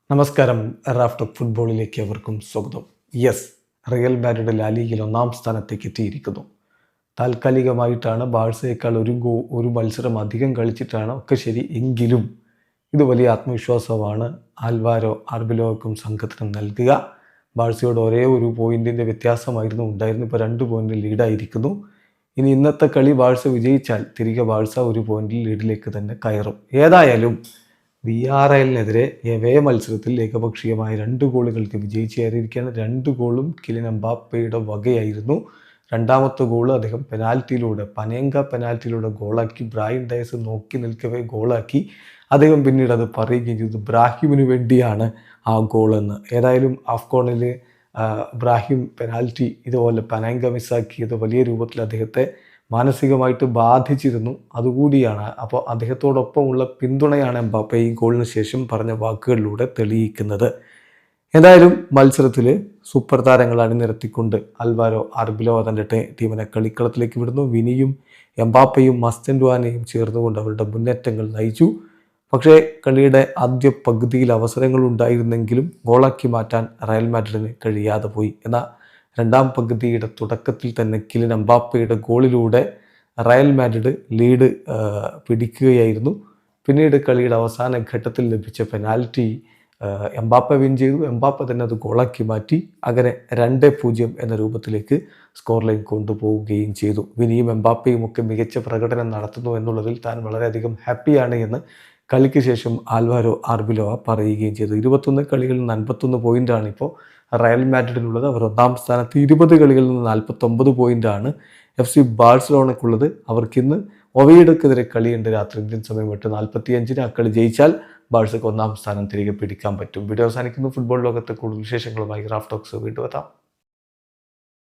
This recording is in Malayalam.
നമസ്കാരം. റാഫ് ടോക്ക് ഫുട്ബോളിലേക്ക് അവർക്കും സ്വാഗതം. യെസ്, റിയൽ മാഡ്രിഡ് ലാ ലീഗയിൽ 1-ാം സ്ഥാനത്തേക്ക് എത്തിയിരിക്കുന്നു. താൽക്കാലികമായിട്ടാണ് ബാഴ്സയേക്കാൾ ഒരു മത്സരം അധികം കളിച്ചിട്ടാണ് ഒക്കെ ശരി. എങ്കിലും ഇത് വലിയ ആത്മവിശ്വാസമാണ് ആൽവാരോ ആർബിലോക്കും സംഘത്തിനും നൽകുക. ബാഴ്സയോട് ഒരേ ഒരു പോയിന്റിൻ്റെ വ്യത്യാസമായിരുന്നു ഉണ്ടായിരുന്നു. ഇപ്പോൾ 2 പോയിന്റ് ലീഡായിരിക്കുന്നു. ഇനി ഇന്നത്തെ കളി ബാഴ്സ വിജയിച്ചാൽ തിരികെ ബാഴ്സ ഒരു പോയിന്റിൽ ലീഡിലേക്ക് തന്നെ കയറും. ഏതായാലും വിആർഎല്ലിനെതിരെ എവേ മത്സരത്തിൽ ഏകപക്ഷീയമായ 2 ഗോളുകൾക്ക് വിജയിച്ചേറിയിരിക്കുകയാണ്. 2 ഗോളും കിലിൻ എംബാപ്പയുടെ വകയായിരുന്നു. രണ്ടാമത്തെ ഗോൾ അദ്ദേഹം പനേങ്ക പെനാൽറ്റിയിലൂടെ ഗോളാക്കി. ബ്രയൻ ഡയസ് നോക്കി നിൽക്കവേ ഗോളാക്കി. അദ്ദേഹം പിന്നീട് അത് പറയുകയും ചെയ്തു, ബ്രാഹിമിന് വേണ്ടിയാണ് ആ ഗോളെന്ന്. ഏതായാലും ആഫ്കോണിൽ ബ്രാഹിം പെനാൽറ്റി ഇതുപോലെ പനേങ്ക മിസ്സാക്കിയത് വലിയ രൂപത്തിൽ അദ്ദേഹത്തെ മാനസികമായിട്ട് ബാധിച്ചിരുന്നു. അതുകൂടിയാണ്. അപ്പോൾ അദ്ദേഹത്തോടൊപ്പമുള്ള പിന്തുണയാണ് എംബാപ്പെ ഈ ഗോളിന് ശേഷം പറഞ്ഞ വാക്കുകളിലൂടെ തെളിയിക്കുന്നത്. എന്തായാലും മത്സരത്തിൽ സൂപ്പർ താരങ്ങൾ അണിനിരത്തിക്കൊണ്ട് ആൽവാരോ ആർബിലോ തൻ്റെ ടീമിനെ കളിക്കളത്തിലേക്ക് വിടുന്നു. വിനിയും എംബാപ്പയും മസ്റ്റൻഡുവാനെയും ചേർന്നുകൊണ്ട് അവരുടെ മുന്നേറ്റങ്ങൾ നയിച്ചു. പക്ഷേ കളിയുടെ ആദ്യ പകുതിയിൽ അവസരങ്ങൾ ഉണ്ടായിരുന്നെങ്കിലും ഗോളാക്കി മാറ്റാൻ റയൽ മാഡ്രിഡിന് കഴിയാതെ പോയി. എന്നാൽ രണ്ടാം പകുതിയുടെ തുടക്കത്തിൽ തന്നെ കിലിൻ എംബാപ്പയുടെ ഗോളിലൂടെ റയൽ മാഡ്രിഡ് ലീഡ് പിടിക്കുകയായിരുന്നു. പിന്നീട് കളിയുടെ അവസാന ഘട്ടത്തിൽ ലഭിച്ച പെനാൽറ്റി എംബാപ്പ വിൻ ചെയ്തു. എംബാപ്പ തന്നെ അത് ഗോളാക്കി മാറ്റി. അങ്ങനെ 2-0 എന്ന രൂപത്തിലേക്ക് സ്കോർ ലൈൻ കൊണ്ടുപോവുകയും ചെയ്തു. വിനിയും എംബാപ്പയും ഒക്കെ മികച്ച പ്രകടനം നടത്തുന്നു എന്നുള്ളതിൽ താൻ വളരെയധികം ഹാപ്പിയാണ് എന്ന് കളിക്ക് ശേഷം ആൽവാരോ ആർബിലോ പറയുകയും ചെയ്തു. 21 കളികളിൽ നിന്ന് 51 പോയിൻ്റാണ് ഇപ്പോൾ റയൽ മാഡ്രിഡിനുള്ളത്. അവർ 1-ാം സ്ഥാനത്ത്. 20 കളികളിൽ നിന്ന് 49 പോയിൻ്റാണ് FC ബാഴ്സലോണയ്ക്കുള്ളത്. അവർക്കിന്ന് ഒവീഡക്കെതിരെ കളിയുണ്ട് രാത്രി ഇന്ത്യൻ സമയം 8:45. ആ കളി ജയിച്ചാൽ ബാഴ്സയ്ക്ക് 1-ാം സ്ഥാനം തിരികെ പിടിക്കാൻ പറ്റും. വീഡിയോ അവസാനിക്കുന്നു. ഫുട്ബോൾ ലോകത്തെ കൂടുതൽ വിശേഷങ്ങളുമായി റാഫ് ടോക്സ് വീണ്ടും എത്താം.